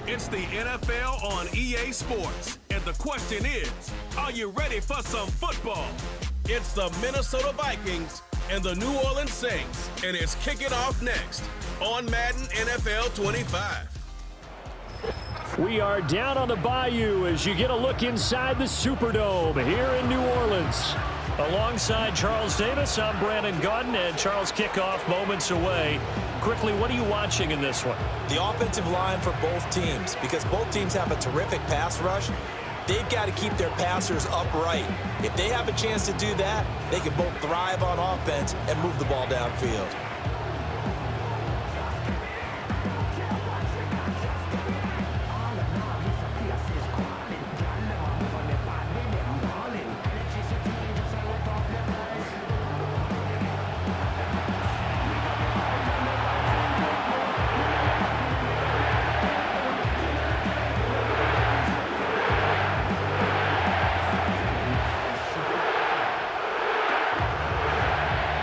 It's the NFL on EA Sports, and the question is, are you ready for some football? It's the Minnesota Vikings and the New Orleans Saints, and it's kicking off next on Madden NFL 25. We are down on the bayou as you get a look inside the Superdome here in New Orleans. Alongside Charles Davis, I'm Brandon Gaudin, and Charles, kickoff moments away. Quickly, what are you watching in this one? The offensive line for both teams, because both teams have a terrific pass rush. They've got to keep their passers upright. If they have a chance to do that, they can both thrive on offense and move the ball downfield.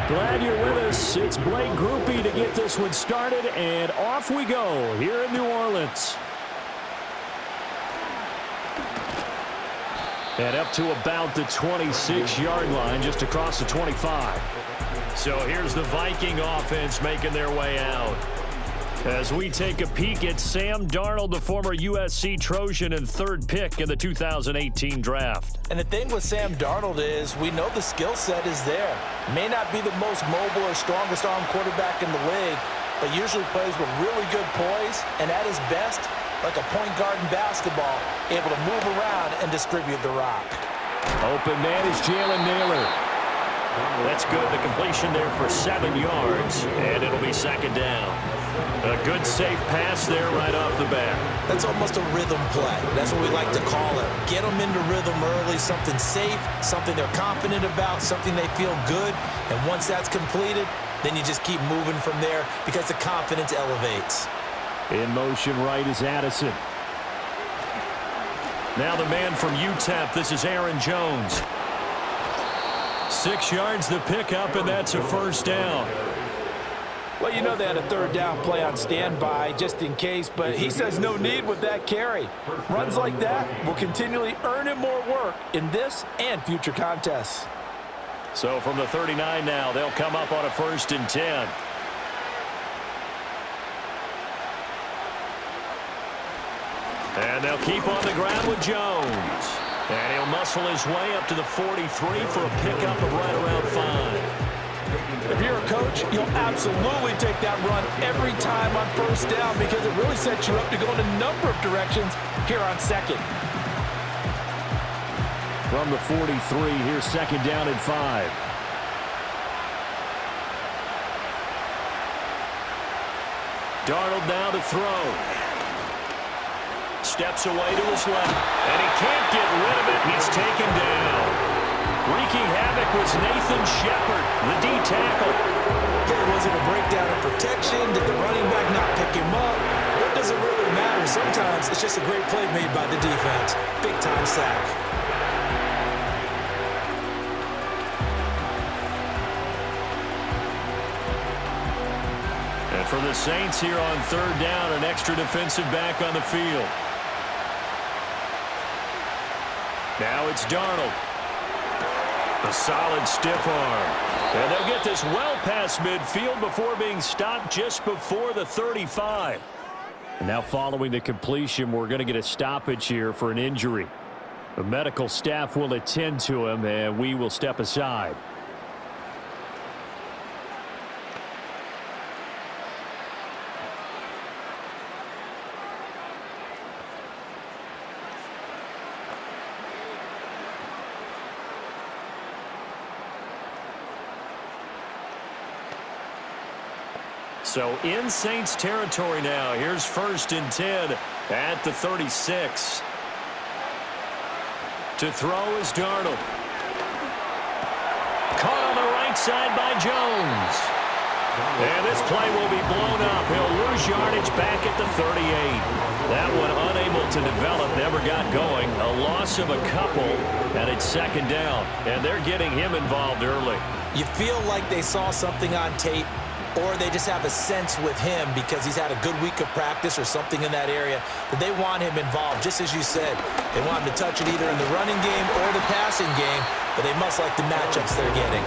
Glad you're with us. It's Blake Groupie to get this one started, and off we go here in New Orleans. And up to about the 26-yard line, just across the 25. So here's the Viking offense making their way out. As we take a peek at Sam Darnold, the former USC Trojan and third pick in the 2018 draft. And the thing with Sam Darnold is we know the skill set is there. May not be the most mobile or strongest arm quarterback in the league, but usually plays with really good poise and at his best, like a point guard in basketball, able to move around and distribute the rock. Open man is Jalen Naylor. That's good. The completion there for 7 yards, and it'll be second down. A good, safe pass there right off the bat. That's almost a rhythm play. That's what we like to call it. Get them into rhythm early, something safe, something they're confident about, something they feel good. And once that's completed, then you just keep moving from there because the confidence elevates. In motion right is Addison. Now the man from UTEP, this is Aaron Jones. 6 yards the pickup, and that's a first down. Well, you know they had a third down play on standby just in case, but he says no need with that carry. Runs like that will continually earn him more work in this and future contests. So from the 39 now, they'll come up on a 1st and 10. And they'll keep on the ground with Jones. And he'll muscle his way up to the 43 for a pickup of right around 5. If you're a coach, you'll absolutely take that run every time on 1st down because it really sets you up to go in a number of directions here on 2nd. From the 43, here's 2nd down and 5. Darnold now to throw. Steps away to his left, and he can't get rid of it. He's taken down. Wreaking havoc was Nathan Shepard, the D tackle. Was it a breakdown in protection? Did the running back not pick him up? What does it really matter? Sometimes it's just a great play made by the defense. Big-time sack. And for the Saints here on 3rd down, an extra defensive back on the field. Now it's Darnold. A solid stiff arm. And they'll get this well past midfield before being stopped just before the 35. And now following the completion, we're going to get a stoppage here for an injury. The medical staff will attend to him, and we will step aside. So in Saints territory now. Here's 1st and 10 at the 36. To throw is Darnold. Caught on the right side by Jones. And this play will be blown up. He'll lose yardage back at the 38. That one unable to develop, never got going. A loss of a couple, and it's 2nd down. And they're getting him involved early. You feel like they saw something on tape, or they just have a sense with him because he's had a good week of practice or something in that area that they want him involved. Just as you said, they want him to touch it either in the running game or the passing game, but they must like the matchups they're getting.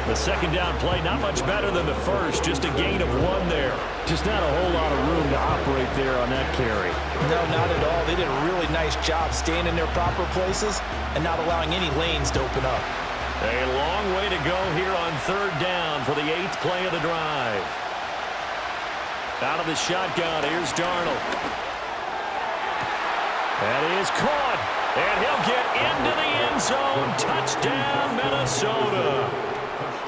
The second down play, not much better than the first. Just a gain of 1 there. Just not a whole lot of room to operate there on that carry. No, not at all. They did a really nice job staying in their proper places and not allowing any lanes to open up. A long way to go here on third down for the 8th play of the drive. Out of the shotgun, here's Darnold. That is caught, and he'll get into the end zone. Touchdown, Minnesota.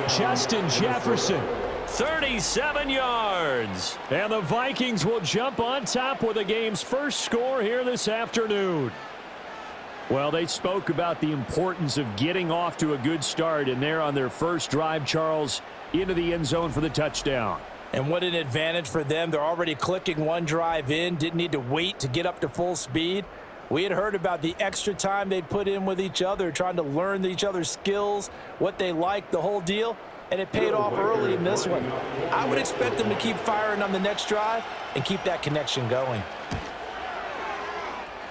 Justin Jefferson, 37 yards. And the Vikings will jump on top with the game's first score here this afternoon. Well, they spoke about the importance of getting off to a good start, and they're on their first drive, Charles, into the end zone for the touchdown. And what an advantage for them. They're already clicking one drive in, didn't need to wait to get up to full speed. We had heard about the extra time they put in with each other, trying to learn each other's skills, what they like, the whole deal, and it paid off early in this one. I would expect them to keep firing on the next drive and keep that connection going.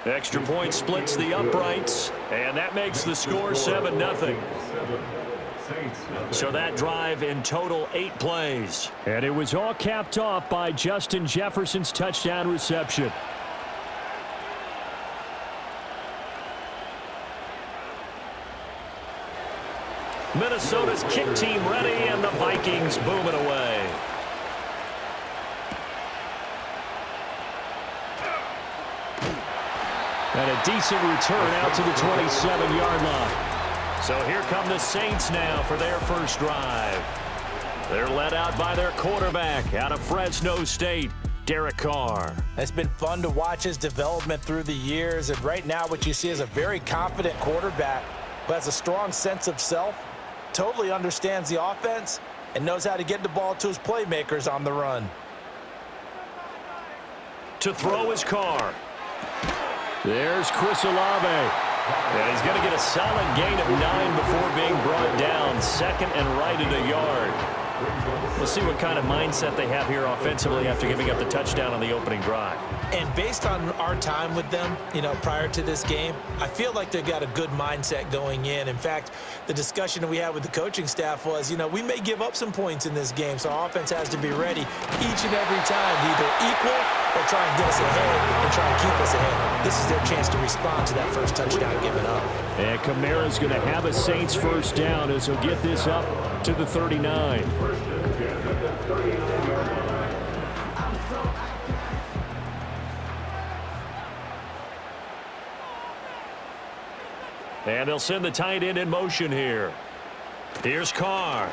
Extra point splits the uprights, and that makes the score 7-0. So that drive in total 8 plays. And it was all capped off by Justin Jefferson's touchdown reception. Minnesota's kick team ready, and the Vikings booming away. And a decent return out to the 27-yard line. So here come the Saints now for their first drive. They're led out by their quarterback out of Fresno State, Derek Carr. It's been fun to watch his development through the years, and right now what you see is a very confident quarterback who has a strong sense of self, totally understands the offense, and knows how to get the ball to his playmakers on the run. To throw his Carr. There's Chris Olave. And he's going to get a solid gain of 9 before being brought down. Second and right at a yard. We'll see what kind of mindset they have here offensively after giving up the touchdown on the opening drive. And based on our time with them, prior to this game, I feel like they've got a good mindset going in. In fact, the discussion that we had with the coaching staff was, we may give up some points in this game, so our offense has to be ready each and every time to either equal or try and get us ahead and try and keep us ahead. This is their chance to respond to that first touchdown given up. And Kamara's going to have a Saints first down as he'll get this up to the 39. And they'll send the tight end in motion here. Here's Carr.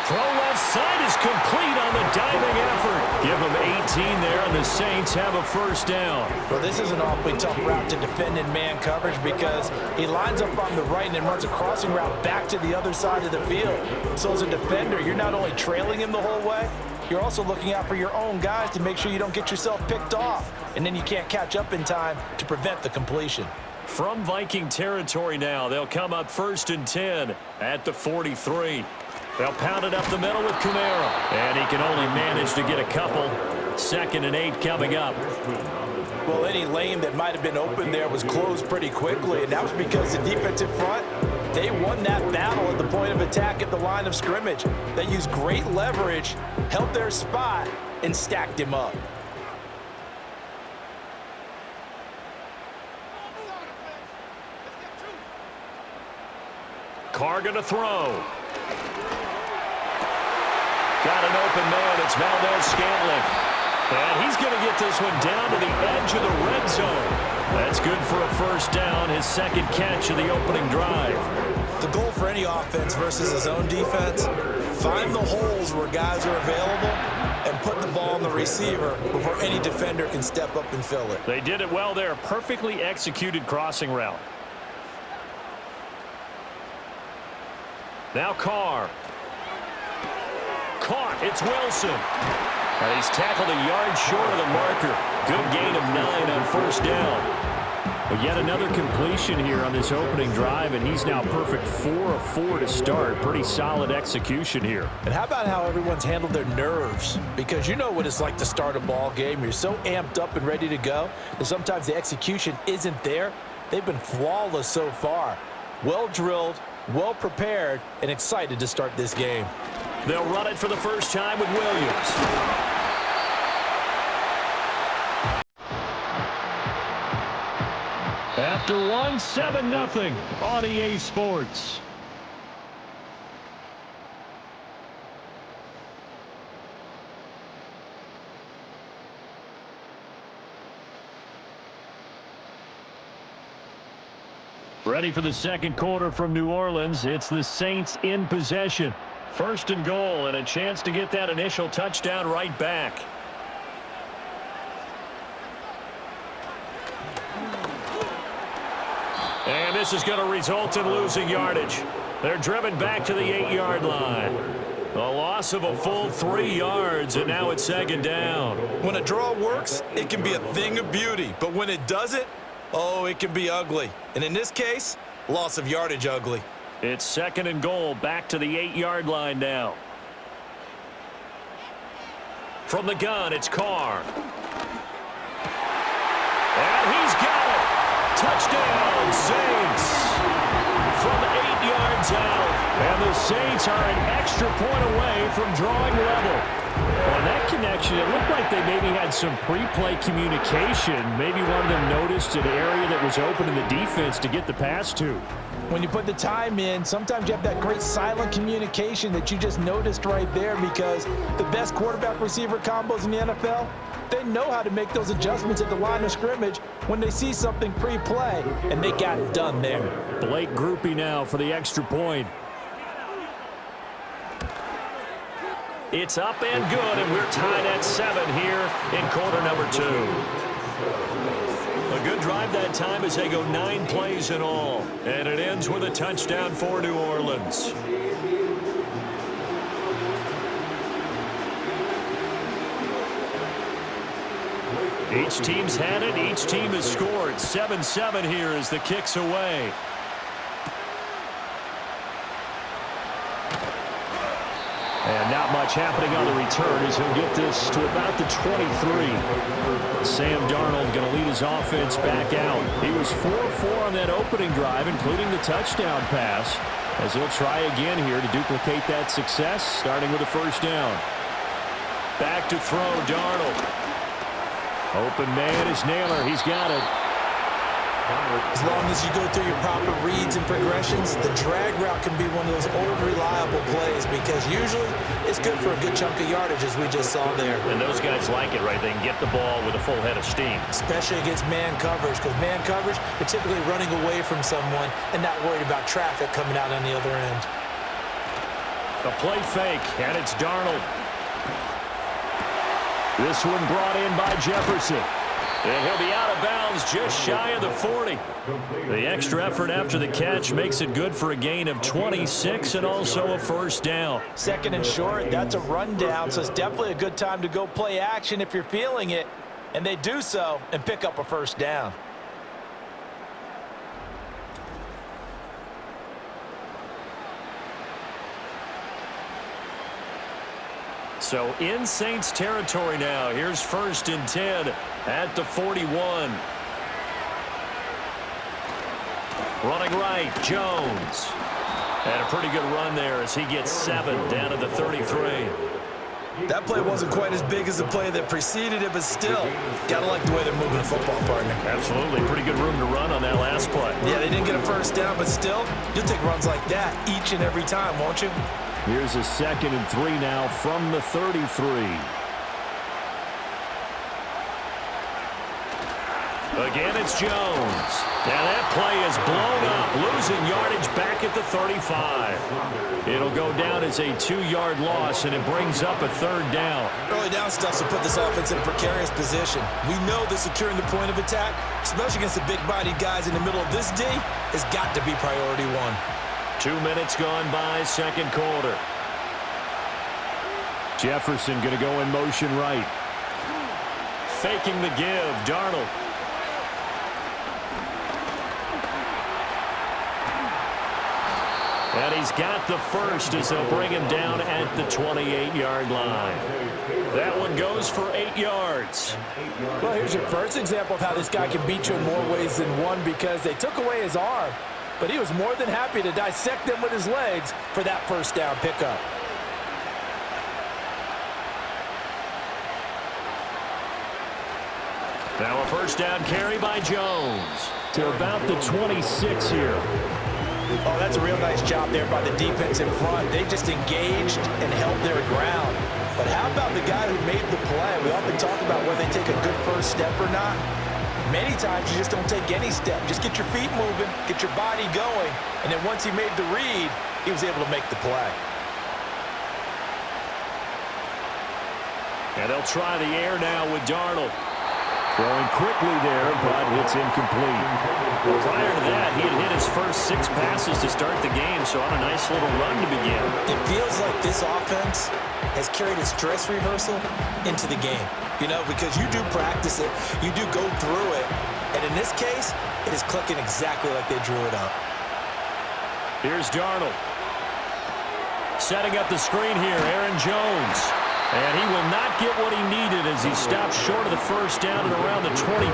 Throw left side is complete on the diving effort. Give them 18 there, and the Saints have a first down. Well, this is an awfully tough route to defend in man coverage because he lines up on the right and then runs a crossing route back to the other side of the field. So as a defender, you're not only trailing him the whole way, you're also looking out for your own guys to make sure you don't get yourself picked off, and then you can't catch up in time to prevent the completion. From Viking territory now, they'll come up 1st and 10 at the 43. They'll pound it up the middle with Kamara, and he can only manage to get a couple. 2nd and 8 coming up. Well, any lane that might have been open there was closed pretty quickly, and that was because the defensive front, they won that battle at the point of attack at the line of scrimmage. They used great leverage, held their spot, and stacked him up. Carr going to throw. Got an open man. It's Valdez-Scantling. And he's going to get this one down to the edge of the red zone. That's good for a first down, his 2nd catch of the opening drive. The goal for any offense versus his own defense, find the holes where guys are available and put the ball on the receiver before any defender can step up and fill it. They did it well there. Perfectly executed crossing route. Now Carr. Caught. It's Wilson. And he's tackled a yard short of the marker. Good gain of 9 on first down. Well, yet another completion here on this opening drive, and he's now perfect 4 of 4 to start. Pretty solid execution here. And how about how everyone's handled their nerves? Because you know what it's like to start a ball game. You're so amped up and ready to go that sometimes the execution isn't there. They've been flawless so far. Well drilled, well prepared, and excited to start this game. They'll run it for the first time with Williams. After one, 7-0 on EA Sports. Ready for the second quarter from New Orleans. It's the Saints in possession. First and goal, and a chance to get that initial touchdown right back. And this is going to result in losing yardage. They're driven back to the 8-yard line. A loss of a full 3 yards, and now it's second down. When a draw works, it can be a thing of beauty. But when it doesn't, oh, it can be ugly. And in this case, loss of yardage ugly. It's second and goal, back to the 8-yard line now. From the gun, it's Carr. And he's got it. Touchdown, Saints. From 8 yards out. And the Saints are an extra point away from drawing level. On that connection, it looked like they maybe had some pre-play communication. Maybe one of them noticed an area that was open in the defense to get the pass to. When you put the time in, sometimes you have that great silent communication that you just noticed right there, because the best quarterback-receiver combos in the NFL, they know how to make those adjustments at the line of scrimmage when they see something pre-play, and they got it done there. Blake Groupie now for the extra point. It's up and good, and we're tied at 7 here in quarter number 2. A good drive that time as they go 9 plays in all. And it ends with a touchdown for New Orleans. Each team's had it. Each team has scored. 7-7 here as the kick's away. And not much happening on the return as he'll get this to about the 23. Sam Darnold going to lead his offense back out. He was 4-4 on that opening drive, including the touchdown pass, as he'll try again here to duplicate that success, starting with a first down. Back to throw, Darnold. Open man is Naylor. He's got it. As long as you go through your proper reads and progressions, the drag route can be one of those old reliable plays, because usually it's good for a good chunk of yardage, as we just saw there. And those guys like it, right? They can get the ball with a full head of steam. Especially against man coverage, because man coverage, they're typically running away from someone and not worried about traffic coming out on the other end. A play fake, and it's Darnold. This one brought in by Jefferson. And he'll be out of bounds just shy of the 40. The extra effort after the catch makes it good for a gain of 26 and also a first down. Second and short, that's a rundown, so it's definitely a good time to go play action if you're feeling it. And they do so and pick up a first down. So in Saints territory now. Here's first and 10 at the 41. Running right, Jones. And a pretty good run there as he gets 7 down to the 33. That play wasn't quite as big as the play that preceded it, but still, gotta like the way they're moving the football, partner. Absolutely. Pretty good room to run on that last play. Yeah, they didn't get a first down, but still, you'll take runs like that each and every time, won't you? Here's a 2nd and 3 now from the 33. Again, it's Jones. Now that play is blown up, losing yardage back at the 35. It'll go down as a 2-yard loss, and it brings up a 3rd down. Early down stuff to put this offense in a precarious position. We know that securing the point of attack, especially against the big-bodied guys in the middle of this D, has got to be priority 1. 2 minutes gone by, second quarter. Jefferson going to go in motion right. Faking the give, Darnold. And he's got the first as they'll bring him down at the 28-yard line. That one goes for 8 yards. Well, here's your first example of how this guy can beat you in more ways than one, because they took away his arm, but he was more than happy to dissect them with his legs for that first down pickup. Now a first down carry by Jones to about the 26 here. Oh, that's a real nice job there by the defense in front. They just engaged and held their ground. But how about the guy who made the play? We often talk about whether they take a good first step or not. Many times you just don't take any step. Just get your feet moving, get your body going, and then once he made the read, he was able to make the play. And they'll try the air now with Darnold. Throwing quickly there, but it's incomplete. Prior to that, he had hit his first 6 passes to start the game, so on a nice little run to begin. It feels like this offense has carried its dress rehearsal into the game. You know, because you do practice it, you do go through it, and in this case, it is clicking exactly like they drew it up. Here's Darnold. Setting up the screen here, Aaron Jones. And he will not get what he needed as he stopped short of the first down at around the 22.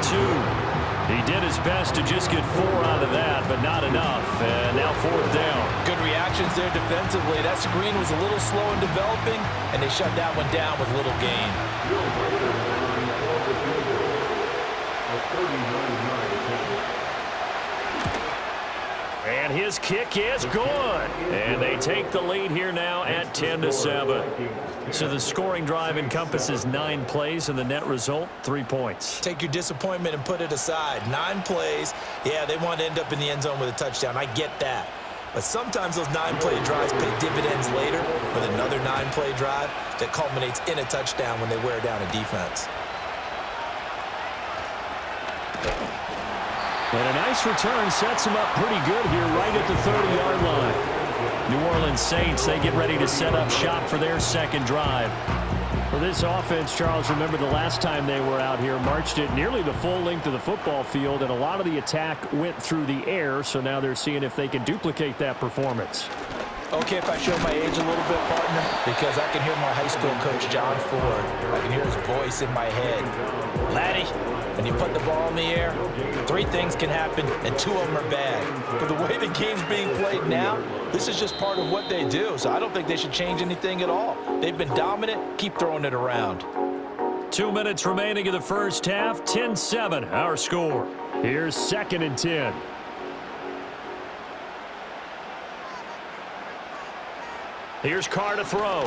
He did his best to just get 4 out of that, but not enough. And now 4th down. Good reactions there defensively. That screen was a little slow in developing, and they shut that one down with little gain. And his kick is good. And they take the lead here now at 10-7. So the scoring drive encompasses 9 plays, and the net result, 3 points. Take your disappointment and put it aside. 9 plays. Yeah, they want to end up in the end zone with a touchdown. I get that. But sometimes those 9-play drives pay dividends later with another 9-play drive that culminates in a touchdown when they wear down a defense. And a nice return sets him up pretty good here right at the 30-yard line. New Orleans Saints, they get ready to set up shop for their second drive. For this offense, Charles, remember the last time they were out here, marched it nearly the full length of the football field, and a lot of the attack went through the air, so now they're seeing if they can duplicate that performance. Okay, if I show my age a little bit, partner, because I can hear my high school coach, John Ford. I can hear his voice in my head. Laddie, when you put the ball in the air, 3 things can happen, and 2 of them are bad. But the way the game's being played now, this is just part of what they do, so I don't think they should change anything at all. They've been dominant. Keep throwing it around. 2 minutes remaining in the first half. 10-7, our score. Here's 2nd and 10. Here's Carr to throw.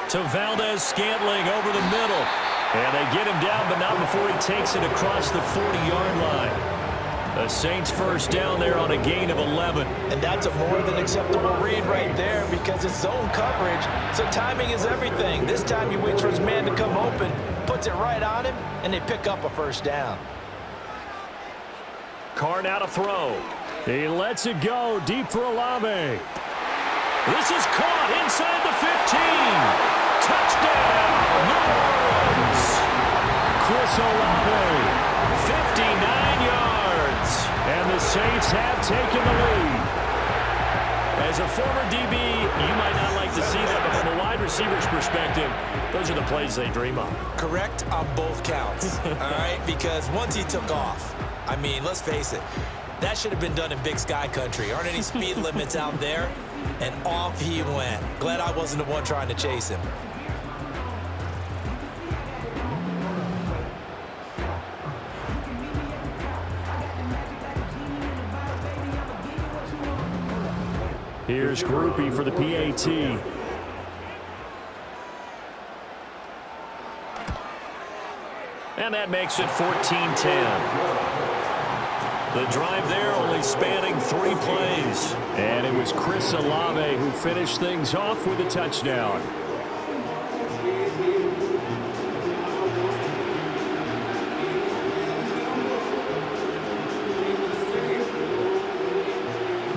To Valdez-Scantling over the middle. And they get him down, but not before he takes it across the 40-yard line. The Saints first down there on a gain of 11. And that's a more than acceptable read right there because it's zone coverage, so timing is everything. This time he waits for his man to come open, puts it right on him, and they pick up a first down. Carr now to throw. He lets it go deep for Olave. This is caught inside the 15. Touchdown, New Orleans. Chris Olave, 59 yards. And the Saints have taken the lead. As a former DB, you might not like to see that, but from a wide receiver's perspective, those are the plays they dream of. Correct on both counts, all right? Because once he took off, I mean, let's face it, that should have been done in Big Sky Country. Aren't any speed limits out there? And off he went. Glad I wasn't the one trying to chase him. Here's Groupie for the PAT. And that makes it 14-10. The drive there only spanning 3 plays. And it was Chris Olave who finished things off with a touchdown.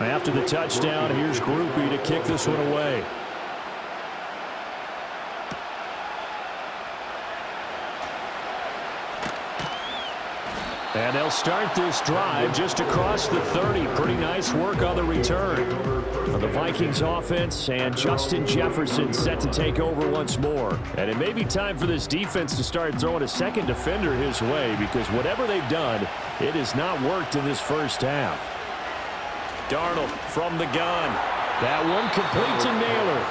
After the touchdown, here's Groupie to kick this one away. And they'll start this drive just across the 30. Pretty nice work on the return. The Vikings offense and Justin Jefferson set to take over once more. And it may be time for this defense to start throwing a second defender his way, because whatever they've done, it has not worked in this first half. Darnold from the gun. That one complete to Naylor.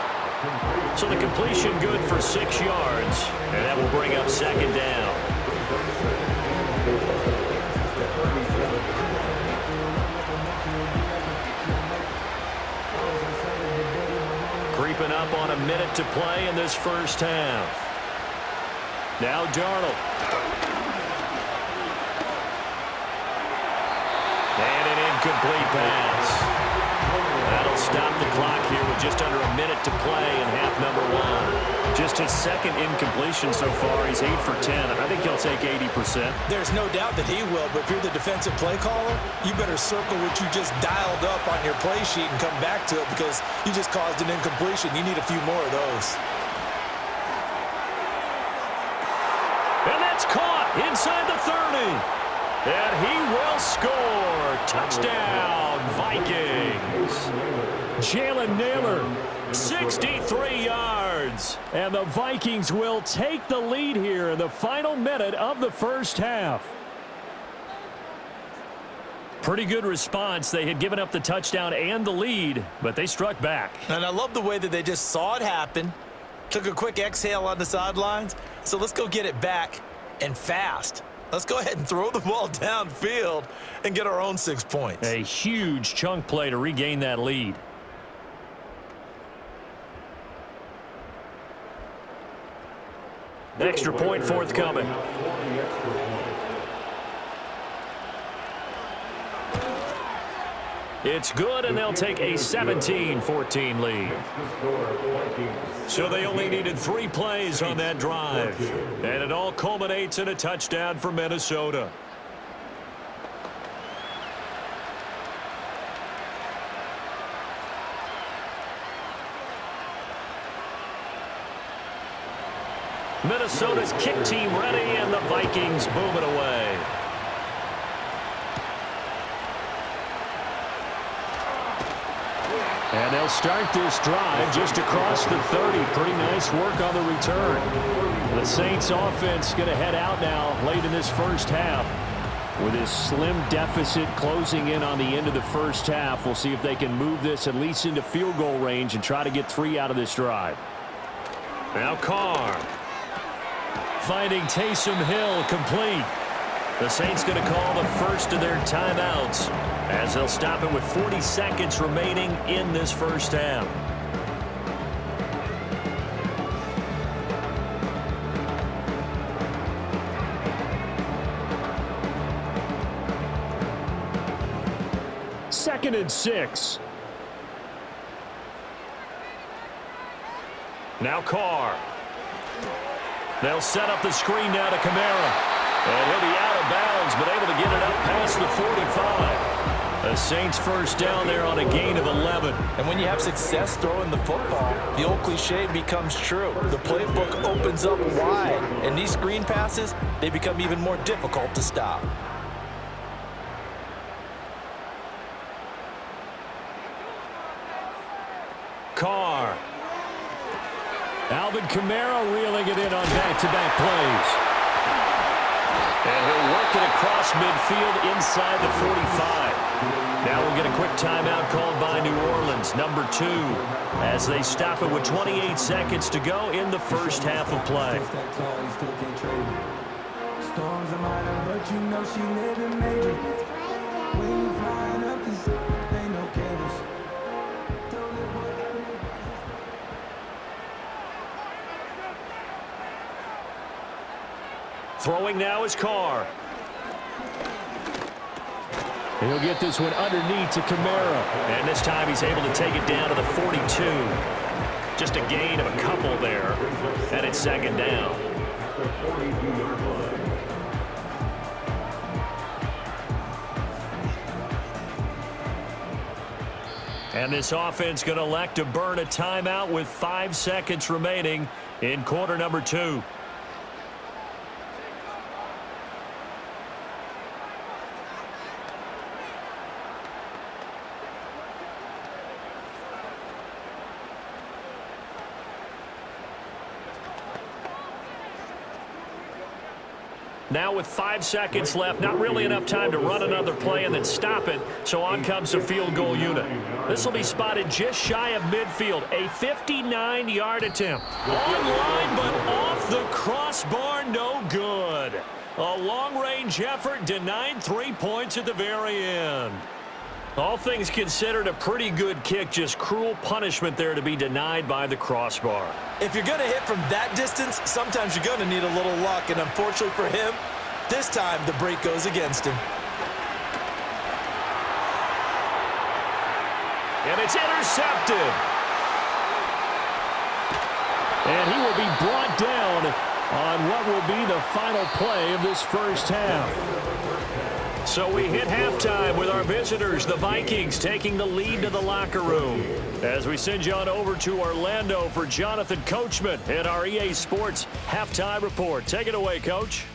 So the completion good for 6 yards, and that will bring up second down. Creeping up on a minute to play in this first half. Now Darnold. And an incomplete pass. That'll stop the clock here with just under a minute to play in half number 1. Just his second incompletion so far. He's 8 for 10. I think he'll take 80%. There's no doubt that he will, but if you're the defensive play caller, you better circle what you just dialed up on your play sheet and come back to it, because you just caused an incompletion. You need a few more of those. And that's caught inside the 30. And he will score. Touchdown, Vikings. Jalen Naylor, 63 yards. And the Vikings will take the lead here in the final minute of the first half. Pretty good response. They had given up the touchdown and the lead, but they struck back. And I love the way that they just saw it happen, took a quick exhale on the sidelines. So let's go get it back, and fast. Let's go ahead and throw the ball downfield and get our own 6 points. A huge chunk play to regain that lead. Extra point forthcoming. It's good, and they'll take a 17-14 lead. So they only needed 3 plays on that drive. And it all culminates in a touchdown for Minnesota. Minnesota's kick team ready, and the Vikings boom it away. And they'll start this drive just across the 30. Pretty nice work on the return. The Saints offense going to head out now late in this first half. With this slim deficit closing in on the end of the first half, we'll see if they can move this at least into field goal range and try to get 3 out of this drive. Now Carr. Finding Taysom Hill complete. The Saints going to call the first of their timeouts as they'll stop it with 40 seconds remaining in this first half. Second and 6. Now Carr. They'll set up the screen now to Kamara. And he'll be out of bounds, but able to get it up past the 45. The Saints first down there on a gain of 11. And when you have success throwing the football, the old cliche becomes true. The playbook opens up wide, and these screen passes, they become even more difficult to stop. Carr. Alvin Kamara reeling it in on back-to-back plays. And he'll work it across midfield inside the 45. Now we'll get a quick timeout called by New Orleans, number 2, as they stop it with 28 seconds to go in the first half of play. Storms are minor, but you know she living major. When you flying up, this ain't no cables. Throwing now is Carr. He'll get this one underneath to Kamara. And this time he's able to take it down to the 42. Just a gain of a couple there. And it's second down. And this offense going to elect to burn a timeout with 5 seconds remaining in quarter number 2. Now with 5 seconds left, not really enough time to run another play and then stop it, so on comes the field goal unit. This will be spotted just shy of midfield, a 59-yard attempt. Online, but off the crossbar, no good. A long-range effort denied 3 points at the very end. All things considered, a pretty good kick, just cruel punishment there to be denied by the crossbar. If you're going to hit from that distance, sometimes you're going to need a little luck, and unfortunately for him, this time the break goes against him. And it's intercepted. And he will be brought down on what will be the final play of this first half. So we hit halftime with our visitors, the Vikings, taking the lead to the locker room. As we send you on over to Orlando for Jonathan Coachman in our EA Sports Halftime Report. Take it away, Coach.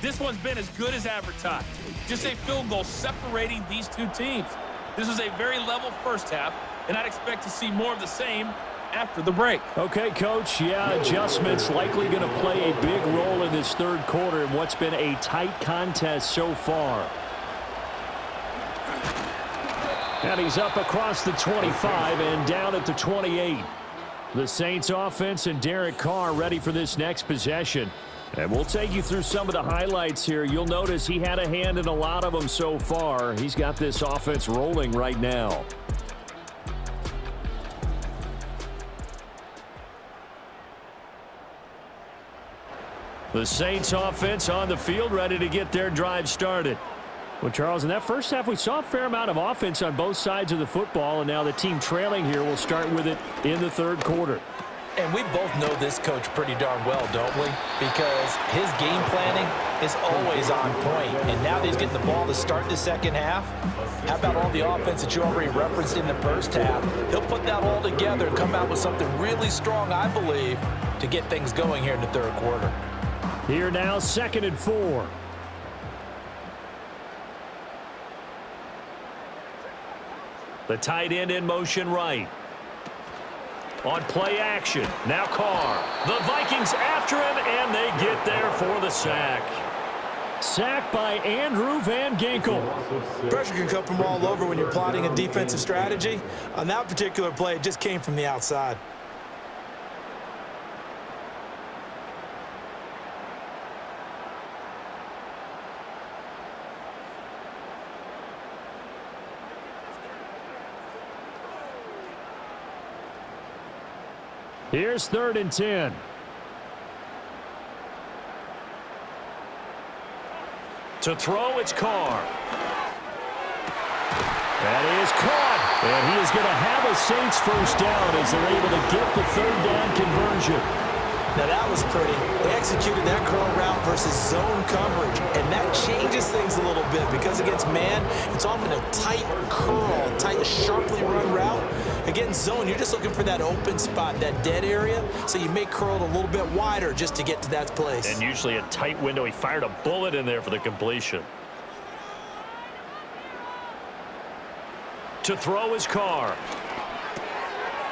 This one's been as good as advertised. Just a field goal separating these two teams. This was a very level first half, and I'd expect to see more of the same after the break. Okay, Coach. Yeah, adjustments likely going to play a big role in this third quarter in what's been a tight contest so far. And he's up across the 25 and down at the 28. The Saints offense and Derek Carr ready for this next possession. And we'll take you through some of the highlights here. You'll notice he had a hand in a lot of them so far. He's got this offense rolling right now. The Saints offense on the field, ready to get their drive started. Well, Charles, in that first half, we saw a fair amount of offense on both sides of the football, and now the team trailing here will start with it in the third quarter. And we both know this coach pretty darn well, don't we? Because his game planning is always on point. And now that he's getting the ball to start the second half, how about all the offense that you already referenced in the first half? He'll put that all together and come out with something really strong, I believe, to get things going here in the third quarter. Here now, 2nd and 4. The tight end in motion right. On play action, now Carr. The Vikings after him, and they get there for the sack. Sacked by Andrew Van Ginkel. Pressure can come from all over when you're plotting a defensive strategy. On that particular play, it just came from the outside. Here's 3rd and 10. To throw, it's Carr. That is caught. And he is going to have a Saints first down as they're able to get the 3rd down conversion. Now that was pretty. They executed that curl route versus zone coverage, and that changes things a little bit because against man, it's often a tight curl, tight, sharply run route. Against zone, you're just looking for that open spot, that dead area, so you may curl it a little bit wider just to get to that place. And usually a tight window. He fired a bullet in there for the completion. To throw his Carr.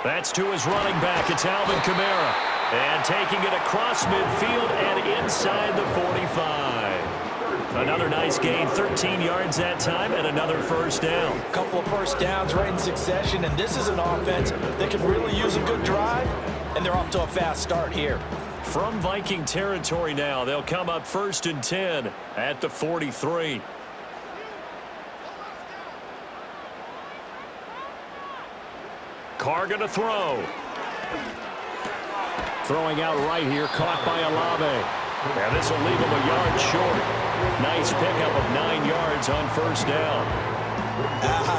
That's to his running back. It's Alvin Kamara. And taking it across midfield and inside the 45. Another nice gain, 13 yards that time, and another first down. A couple of first downs right in succession, and this is an offense that can really use a good drive, and they're off to a fast start here. From Viking territory now, they'll come up 1st and 10 at the 43. Carr gonna throw. Throwing out right here, caught by Olave. And this will leave him a yard short. Nice pickup of 9 yards on first down.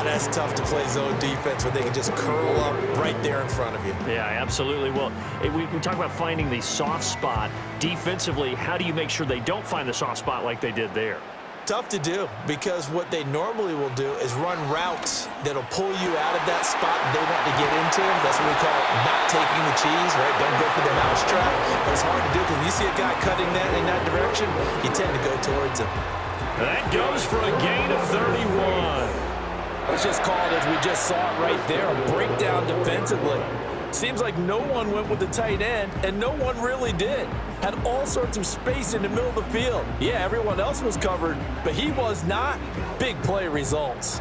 That's tough to play zone defense when they can just curl up right there in front of you. Yeah, absolutely. Well, we talk about finding the soft spot. Defensively, how do you make sure they don't find the soft spot like they did there? Tough to do because what they normally will do is run routes that'll pull you out of that spot they want to get into. That's what we call not taking the cheese, right? Don't go for the mousetrap. But it's hard to do because when you see a guy cutting that in that direction, you tend to go towards him. That goes for a gain of 31. Let's just call it as we just saw it right there, a breakdown defensively. Seems like no one went with the tight end, and no one really did. Had all sorts of space in the middle of the field. Yeah, everyone else was covered, but he was not. Big play results.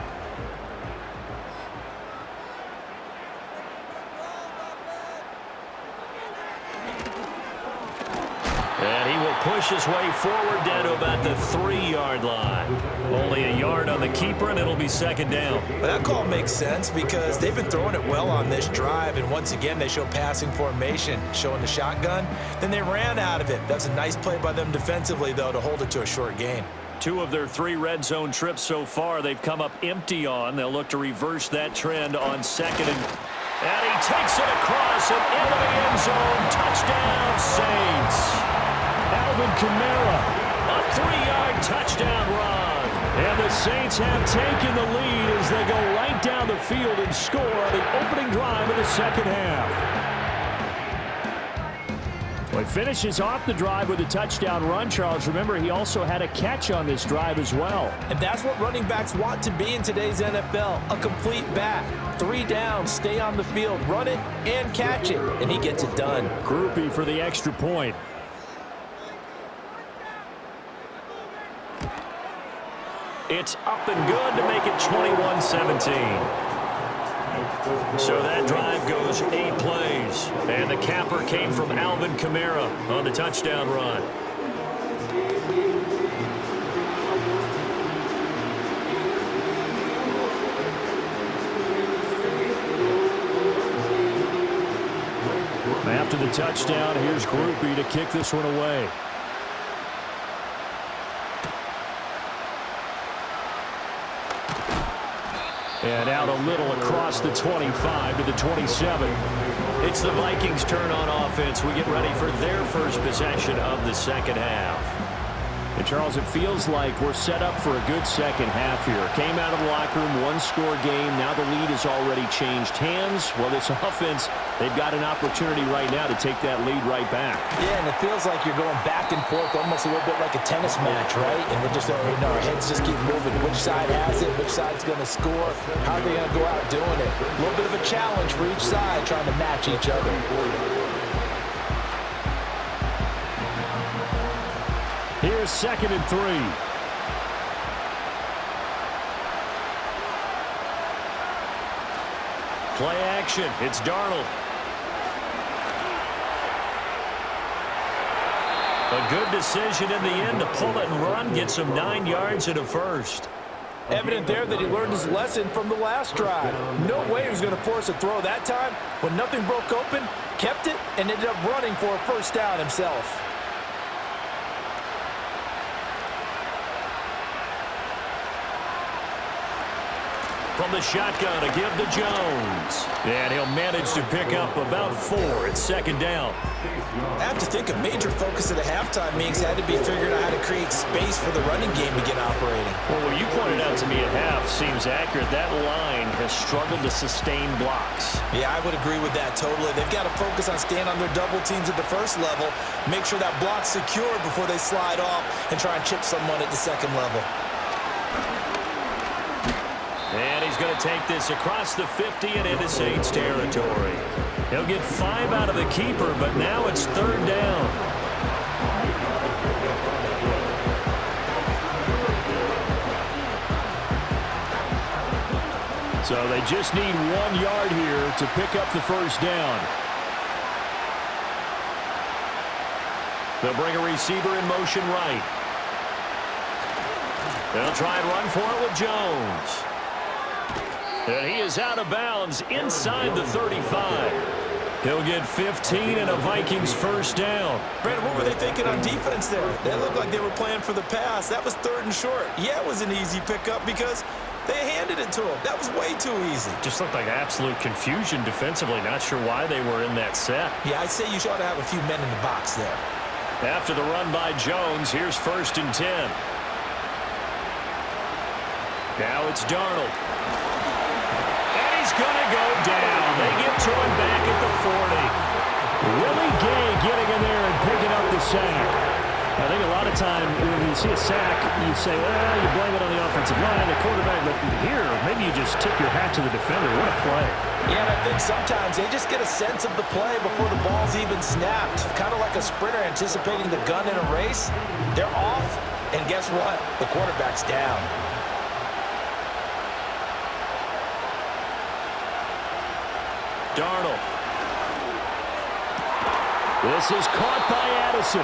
And he will push his way forward down to about the 3-yard line. Only a yard on the keeper, and it'll be second down. Well, that call makes sense because they've been throwing it well on this drive, and once again, they show passing formation, showing the shotgun. Then they ran out of it. That's a nice play by them defensively, though, to hold it to a short gain. 2 of their 3 red zone trips so far, they've come up empty on. They'll look to reverse that trend on second. And he takes it across and into the end zone. Touchdown, Saints. Alvin Kamara, a 3-yard touchdown run. And the Saints have taken the lead as they go right down the field and score on the opening drive of the second half. Well, he finishes off the drive with a touchdown run, Charles. Remember, he also had a catch on this drive as well. And that's what running backs want to be in today's NFL, a complete back. 3 down, stay on the field, run it, and catch it. And he gets it done. Groupie for the extra point. It's up and good to make it 21-17. So that drive goes 8 plays. And the capper came from Alvin Kamara on the touchdown run. After the touchdown, here's Groupie to kick this one away. And out a little across the 25 to the 27. It's the Vikings' turn on offense. We get ready for their first possession of the second half. And Charles, it feels like we're set up for a good second half here. Came out of the locker room, 1-score game. Now the lead has already changed hands. Well, this offense, they've got an opportunity right now to take that lead right back. Yeah, and it feels like you're going back and forth, almost a little bit like a tennis match, right? And we're just, our heads just keep moving. Which side has it? Which side's going to score? How are they going to go out doing it? A little bit of a challenge for each side, trying to match each other. Here's 2nd and 3. Play action. It's Darnold. A good decision in the end to pull it and run. Get some 9 yards and a first. Evident there that he learned his lesson from the last drive. No way he was going to force a throw that time. When nothing broke open, kept it, and ended up running for a first down himself. From the shotgun to give to Jones. And he'll manage to pick up about 4 at second down. I have to think a major focus at the halftime meetings had to be figuring out how to create space for the running game to get operating. Well, what you pointed out to me at half seems accurate. That line has struggled to sustain blocks. Yeah, I would agree with that totally. They've got to focus on staying on their double teams at the first level, make sure that block's secured before they slide off and try and chip someone at the second level. And he's going to take this across the 50 and into Saints territory. He'll get 5 out of the keeper, but now it's 3rd down. So they just need 1 yard here to pick up the first down. They'll bring a receiver in motion right. They'll try and run for it with Jones. And he is out of bounds inside the 35. He'll get 15 and a Vikings first down. Brandon, what were they thinking on defense there? They looked like they were playing for the pass. That was 3rd and short. Yeah, it was an easy pickup because they handed it to him. That was way too easy. Just looked like absolute confusion defensively. Not sure why they were in that set. Yeah, I'd say you ought to have a few men in the box there. After the run by Jones, here's 1st and 10. Now it's Darnold. He's going to go down. They get to him back at the 40. Willie Gay getting in there and picking up the sack. I think a lot of time when you see a sack, you say, well, you blame it on the offensive line, the quarterback, but here, maybe you just tip your hat to the defender. What a play. Yeah, and I think sometimes they just get a sense of the play before the ball's even snapped. Kind of like a sprinter anticipating the gun in a race. They're off, and guess what? The quarterback's down. Darnold. This is caught by Addison.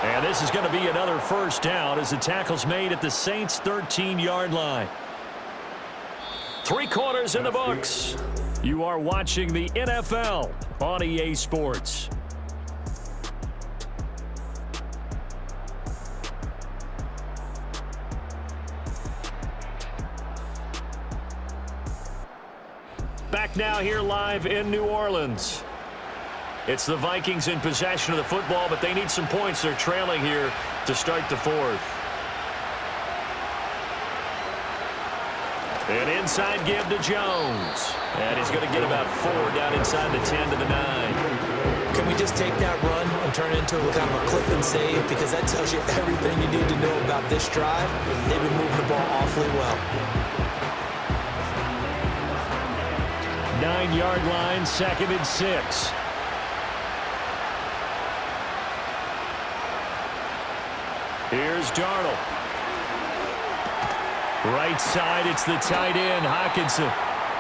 And this is going to be another first down as the tackle's made at the Saints' 13-yard line. 3 quarters in the books. You are watching the NFL on EA Sports. Back now here live in New Orleans. It's the Vikings in possession of the football, but they need some points. They're trailing here to start the 4th. An inside give to Jones. And he's going to get about 4 down inside the 10 to the 9. Can we just take that run and turn it into kind of a clip and save? Because that tells you everything you need to know about this drive. They've been moving the ball awfully well. 9-yard line, 2nd and 6. Here's Darnold. Right side, it's the tight end, Hockenson.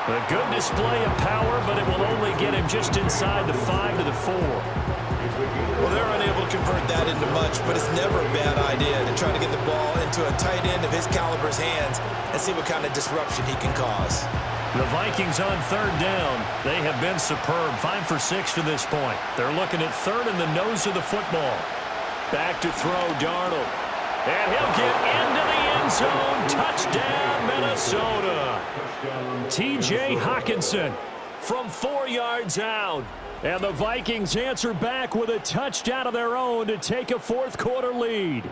A good display of power, but it will only get him just inside the 5 to the 4. Well, they're unable to convert that into much, but it's never a bad idea to try to get the ball into a tight end of his caliber's hands and see what kind of disruption he can cause. The Vikings on 3rd down. They have been superb, 5 for 6 to this point. They're looking at 3rd in the nose of the football. Back to throw, Darnold. And he'll get into the end zone. Touchdown, Minnesota. T.J. Hockenson from 4 yards out. And the Vikings answer back with a touchdown of their own to take a 4th quarter lead.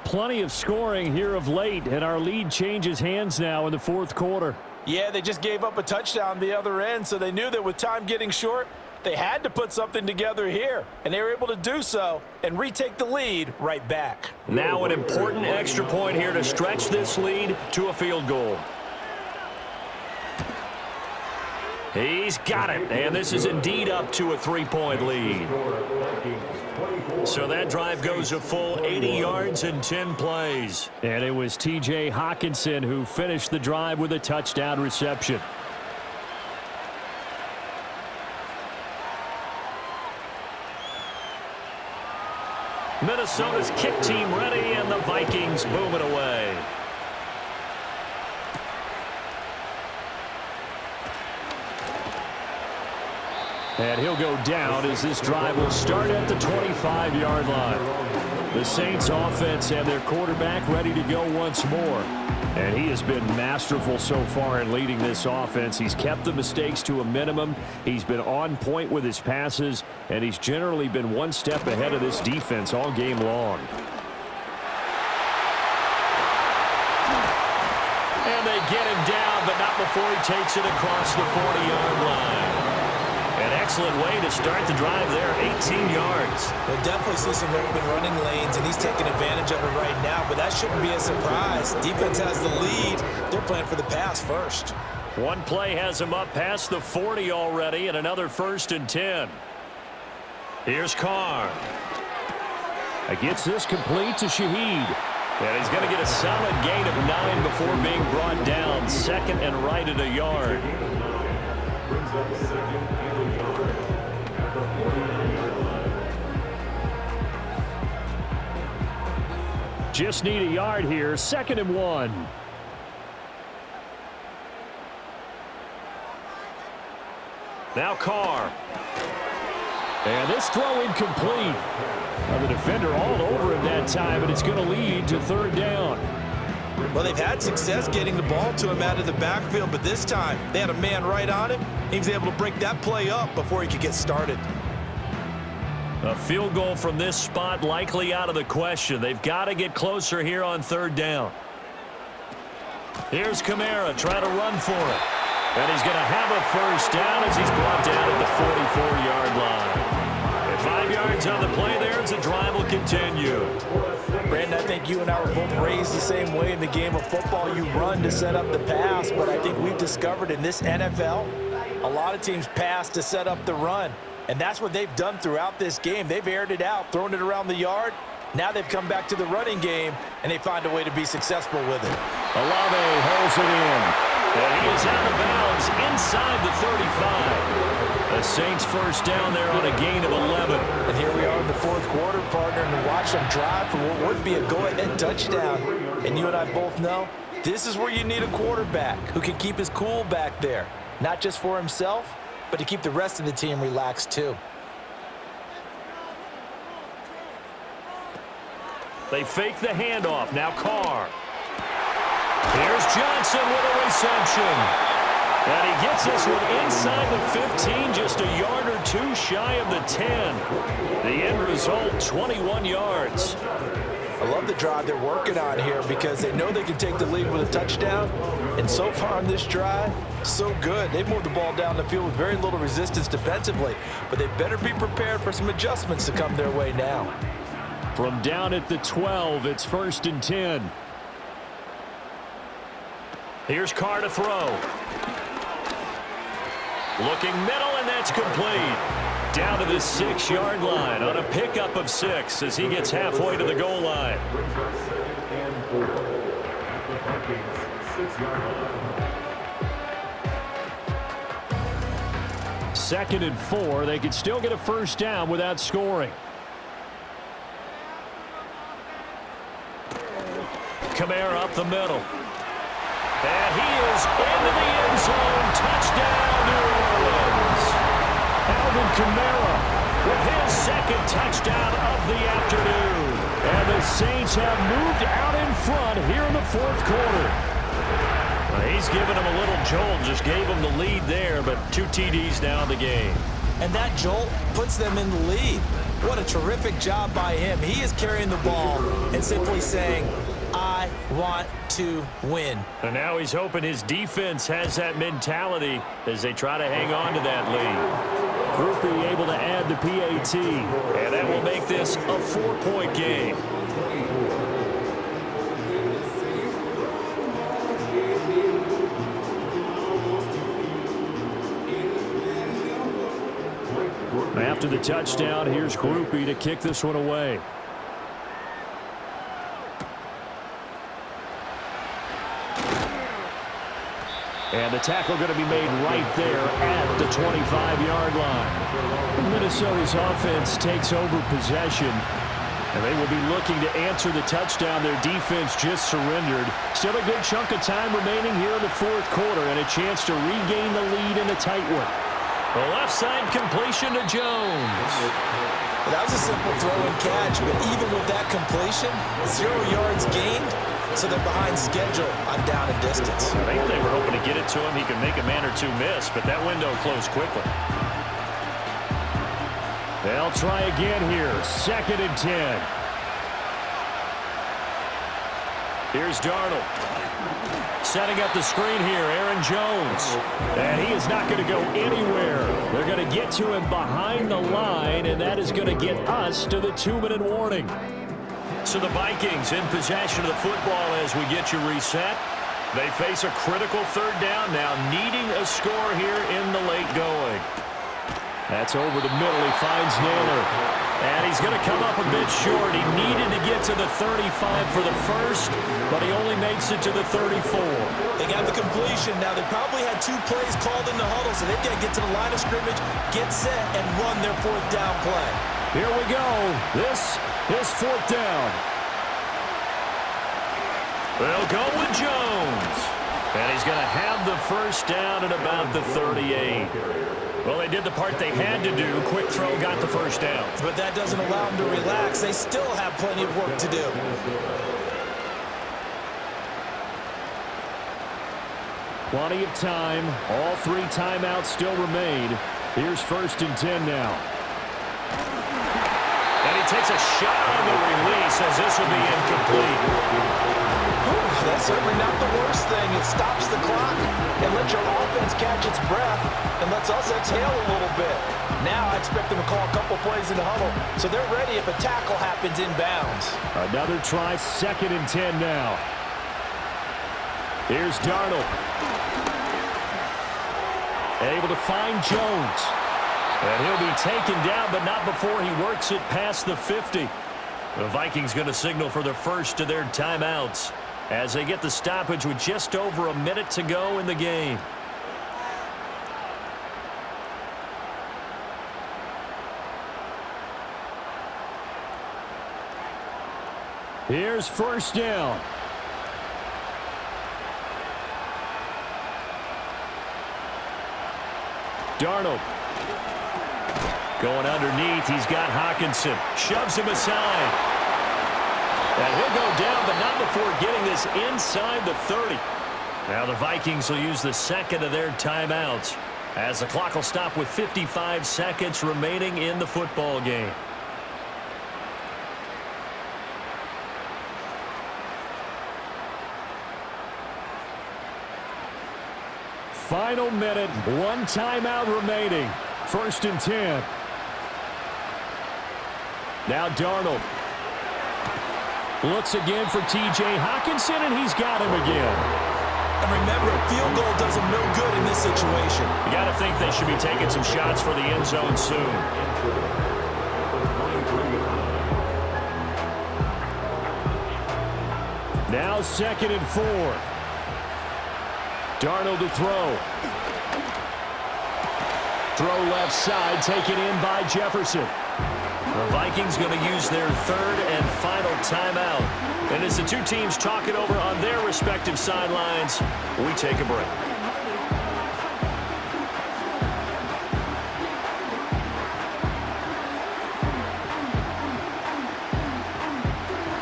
Plenty of scoring here of late, and our lead changes hands now in the 4th quarter. Yeah, they just gave up a touchdown the other end, so they knew that with time getting short, they had to put something together here, and they were able to do so and retake the lead right back. Now an important extra point here to stretch this lead to a field goal. He's got it, and this is indeed up to a 3-point lead. So that drive goes a full 80 yards and 10 plays. And it was T.J. Hockenson who finished the drive with a touchdown reception. Minnesota's kick team ready, and the Vikings boom it away. And he'll go down as this drive will start at the 25-yard line. The Saints offense and their quarterback ready to go once more. And he has been masterful so far in leading this offense. He's kept the mistakes to a minimum. He's been on point with his passes, and he's generally been one step ahead of this defense all game long. And they get him down, but not before he takes it across the 40-yard line. An excellent way to start the drive there, 18 yards. We'll definitely see some open running lanes, and he's taking advantage of it right now, but that shouldn't be a surprise. Defense has the lead. They're playing for the pass first. One play has him up past the 40 already, and another 1st and 10. Here's Carr. He gets this complete to Shaheed. And he's going to get a solid gain of 9 before being brought down. 2nd and right at a yard. Just need a yard here. 2nd and 1. Now Carr. And this throw incomplete. Now the defender all over him that time, and it's going to lead to 3rd down. Well, they've had success getting the ball to him out of the backfield, but this time they had a man right on him. He was able to break that play up before he could get started. A field goal from this spot likely out of the question. They've got to get closer here on 3rd down. Here's Kamara trying to run for it. And he's going to have a 1st down as he's brought down at the 44-yard line. If 5 yards on the play there as the drive will continue. Brandon, I think you and I were both raised the same way in the game of football. You run to set up the pass, but I think we've discovered in this NFL, a lot of teams pass to set up the run. And that's what they've done throughout this game. They've aired it out, thrown it around the yard. Now they've come back to the running game, and they find a way to be successful with it. Olave holds it in. And he is out of bounds inside the 35. The Saints first down there on a gain of 11. And here we are in the fourth quarter, partner, and watch them drive for what would be a go-ahead touchdown. And you and I both know this is where you need a quarterback who can keep his cool back there, not just for himself, but to keep the rest of the team relaxed too. They fake the handoff. Now Carr. Here's Johnson with a reception. And he gets this one inside the 15, just a yard or two shy of the 10. The end result, 21 yards. I love the drive they're working on here because they know they can take the lead with a touchdown. And so far on this drive, so good. They've moved the ball down the field with very little resistance defensively, but they better be prepared for some adjustments to come their way now. From down at the 12, it's 1st and 10. Here's Carr to throw. Looking middle, and that's complete. Down to the 6-yard line on a pickup of 6 as he gets halfway to the goal line. 2nd and 4. They could still get a first down without scoring. Kamara up the middle. And he is into the end zone. Touchdown, New Orleans. Alvin Kamara with his 2nd touchdown of the afternoon. And the Saints have moved out in front here in the 4th quarter. He's given them a little jolt, just gave them the lead there, but 2 TDs now in the game. And that jolt puts them in the lead. What a terrific job by him. He is carrying the ball and simply saying, I want to win. And now he's hoping his defense has that mentality as they try to hang on to that lead. Groupie able to add the PAT, and that will make this a 4-point game. After the touchdown, here's Groupie to kick this one away. And the tackle going to be made right there at the 25-yard line. Minnesota's offense takes over possession, and they will be looking to answer the touchdown their defense just surrendered. Still a good chunk of time remaining here in the 4th quarter and a chance to regain the lead in a tight one. The left side completion to Jones. Well, that was a simple throw and catch, but even with that completion, 0 yards gained. So they're behind schedule on down and distance. I think they were hoping to get it to him. He could make a man or two miss, but that window closed quickly. They'll try again here. 2nd and 10. Here's Darnold. Setting up the screen here, Aaron Jones. And he is not going to go anywhere. They're going to get to him behind the line, and that is going to get us to the 2-minute warning. So the Vikings in possession of the football as we get you reset. They face a critical 3rd down now, needing a score here in the late going. That's over the middle. He finds Naylor. And he's going to come up a bit short. He needed to get to the 35 for the first, but he only makes it to the 34. They got the completion. Now, they probably had 2 plays called in the huddle, so they've got to get to the line of scrimmage, get set, and run their 4th down play. Here we go. This is 4th down. They'll go with Jones. And he's going to have the first down at about the 38. Well, they did the part they had to do. Quick throw got the first down. But that doesn't allow them to relax. They still have plenty of work to do. Plenty of time. All 3 timeouts still remain. Here's 1st and 10 now. And he takes a shot on the release as this will be incomplete. That's certainly not the worst thing. It stops the clock and lets your offense catch its breath and lets us exhale a little bit. Now I expect them to call a couple plays in the huddle, so they're ready if a tackle happens inbounds. Another try, 2nd and 10 now. Here's Darnold. Able to find Jones. And he'll be taken down, but not before he works it past the 50. The Vikings going to signal for the first of their timeouts as they get the stoppage with just over a minute to go in the game. Here's 1st down. Darnold. Going underneath, he's got Hockenson. Shoves him aside. And he'll go down, but not before getting this inside the 30. Now the Vikings will use the 2nd of their timeouts as the clock will stop with 55 seconds remaining in the football game. Final minute, 1 timeout remaining. 1st and 10. Now Darnold. Looks again for T.J. Hockenson, and he's got him again. And remember, a field goal does them no good in this situation. You got to think they should be taking some shots for the end zone soon. Now 2nd and 4. Darnold to throw. Throw left side, taken in by Jefferson. The Vikings going to use their 3rd and final timeout. And as the two teams talk it over on their respective sidelines, we take a break.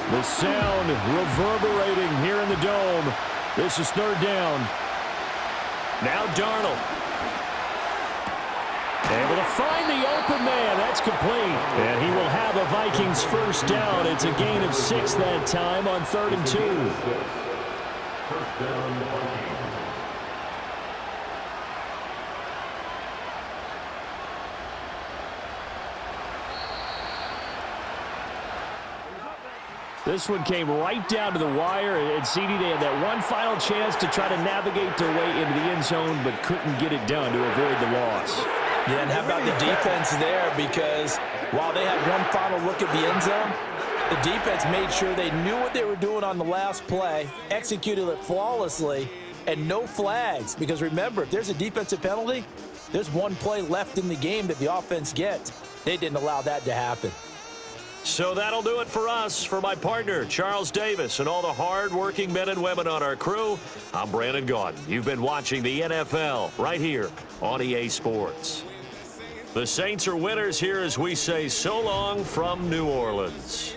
The sound reverberating here in the dome. This is 3rd down. Now Darnold. Able to find the open man. That's complete. And he will have a Vikings 1st down. It's a gain of 6 that time on 3rd and 2. This one came right down to the wire, and CD, they had that one final chance to try to navigate their way into the end zone, but couldn't get it done to avoid the loss. Yeah, and how about the defense there? Because while they had one final look at the end zone, the defense made sure they knew what they were doing on the last play, executed it flawlessly, and no flags. Because remember, if there's a defensive penalty, there's one play left in the game that the offense gets. They didn't allow that to happen. So that'll do it for us. For my partner, Charles Davis, and all the hard-working men and women on our crew, I'm Brandon Gaudin. You've been watching the NFL right here on EA Sports. The Saints are winners here as we say so long from New Orleans.